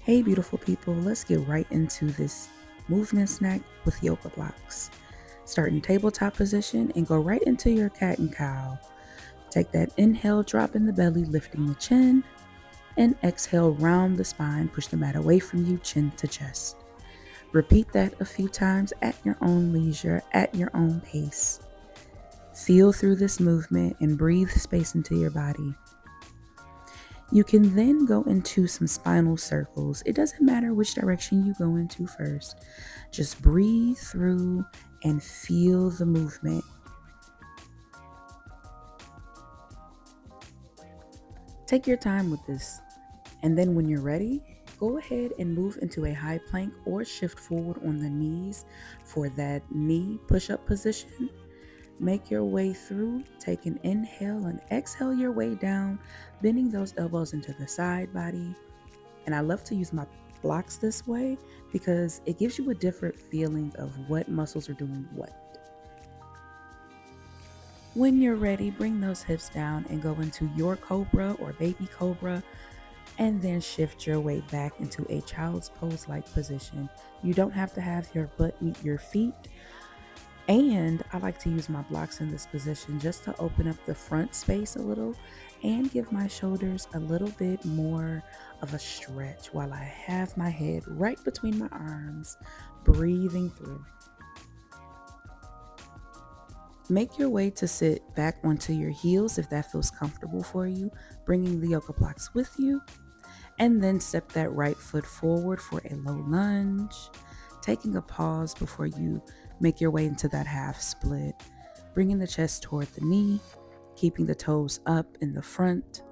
Hey, beautiful people, let's get right into this movement snack with yoga blocks. Start in tabletop position and go right into your cat and cow. Take that inhale, drop in the belly, lifting the chin, and exhale, round the spine, push the mat away from you, chin to chest. Repeat that a few times at your own leisure, at your own pace. Feel through this movement and breathe space into your body. You can then go into some spinal circles. It doesn't matter which direction you go into first. Just breathe through and feel the movement. Take your time with this. And then when you're ready, go ahead and move into a high plank or shift forward on the knees for that knee push-up position. Make your way through, take an inhale and exhale your way down, bending those elbows into the side body. And I love to use my blocks this way because it gives you a different feeling of what muscles are doing what. When you're ready, bring those hips down and go into your cobra or baby cobra, and then shift your way back into a child's pose-like position. You don't have to have your butt meet your feet. And I like to use my blocks in this position just to open up the front space a little and give my shoulders a little bit more of a stretch while I have my head right between my arms, breathing through. Make your way to sit back onto your heels if that feels comfortable for you, bringing the yoga blocks with you. And then step that right foot forward for a low lunge, taking a pause before you make your way into that half split, bringing the chest toward the knee, keeping the toes up in the front,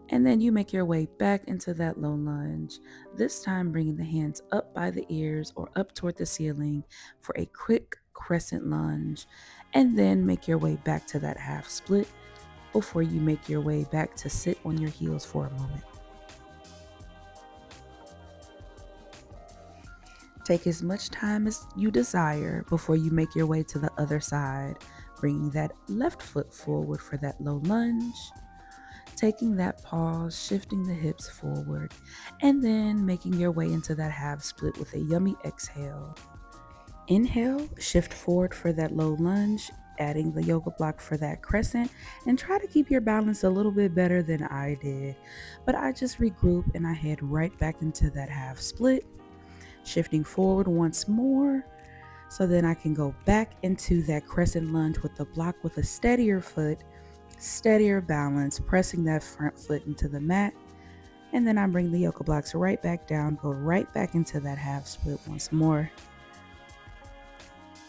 and then you make your way back into that low lunge, this time bringing the hands up by the ears or up toward the ceiling for a quick crescent lunge, and then make your way back to that half split before you make your way back to sit on your heels for a moment. Take as much time as you desire before you make your way to the other side, bringing that left foot forward for that low lunge, taking that pause, shifting the hips forward, and then making your way into that half split with a yummy exhale. Inhale, shift forward for that low lunge, adding the yoga block for that crescent, and try to keep your balance a little bit better than I did. But I just regroup and I head right back into that half split, shifting forward once more, so then I can go back into that crescent lunge with the block with a steadier foot, steadier balance, pressing that front foot into the mat. And then I bring the yoga blocks right back down, go right back into that half split once more.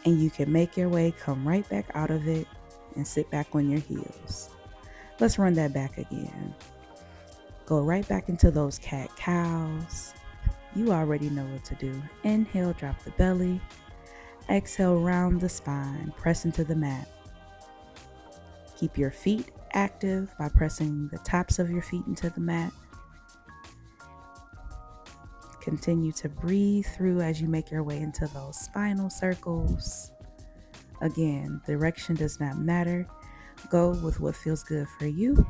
And you can make your way, come right back out of it, and sit back on your heels. Let's run that back again. Go right back into those cat cows. You already know what to do. Inhale, drop the belly. Exhale, round the spine, press into the mat. Keep your feet active by pressing the tops of your feet into the mat. Continue to breathe through as you make your way into those spinal circles. Again, direction does not matter. Go with what feels good for you.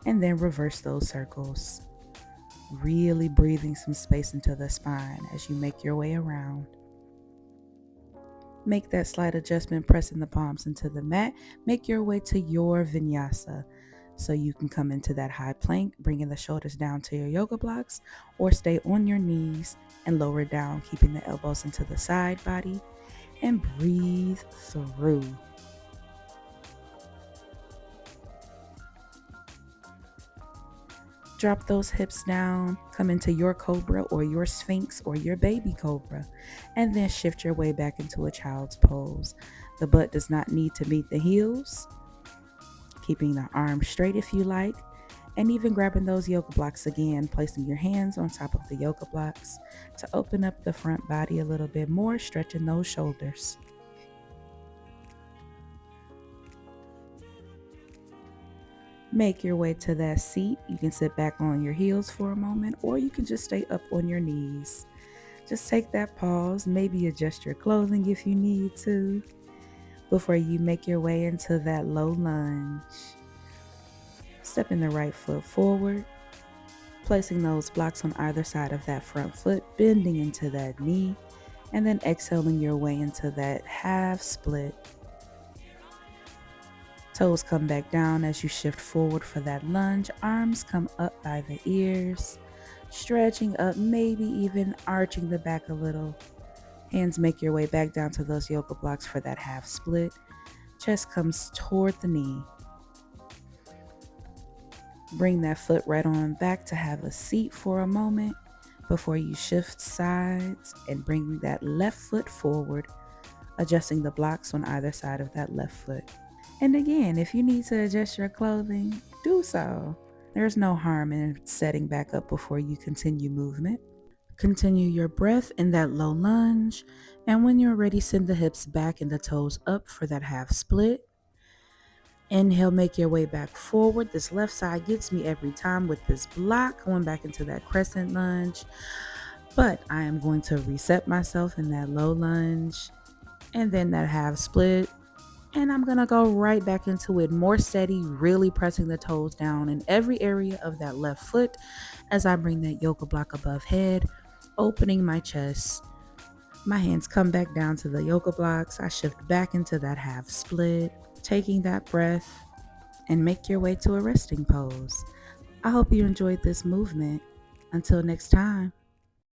And then reverse those circles. Really breathing some space into the spine as you make your way around. Make that slight adjustment, pressing the palms into the mat. Make your way to your vinyasa. So you can come into that high plank, bringing the shoulders down to your yoga blocks, or stay on your knees and lower down, keeping the elbows into the side body, and breathe through. Drop those hips down, come into your cobra or your sphinx or your baby cobra, and then shift your way back into a child's pose. The butt does not need to meet the heels, keeping the arms straight if you like, and even grabbing those yoga blocks again, placing your hands on top of the yoga blocks to open up the front body a little bit more, stretching those shoulders. Make your way to that seat. You can sit back on your heels for a moment, or you can just stay up on your knees. Just take that pause, maybe adjust your clothing if you need to, before you make your way into that low lunge. Stepping the right foot forward, Placing those blocks on either side of that front foot, bending into that knee, and then exhaling your way into that half split. Toes come back down as you shift forward for that lunge. Arms come up by the ears, stretching up, maybe even arching the back a little. Hands make your way back down to those yoga blocks for that half split. Chest comes toward the knee. Bring that foot right on back to have a seat for a moment before you shift sides and bring that left foot forward, adjusting the blocks on either side of that left foot. And again, if you need to adjust your clothing, do so. There's no harm in setting back up before you continue movement. Continue your breath in that low lunge, and when you're ready, send the hips back and the toes up for that half split. Inhale, make your way back forward. This left side gets me every time with this block, going back into that crescent lunge. But I am going to reset myself in that low lunge and then that half split. And I'm going to go right back into it, more steady, really pressing the toes down in every area of that left foot as I bring that yoga block above head, opening my chest. My hands come back down to the yoga blocks. I shift back into that half split, taking that breath, and make your way to a resting pose. I hope you enjoyed this movement. Until next time.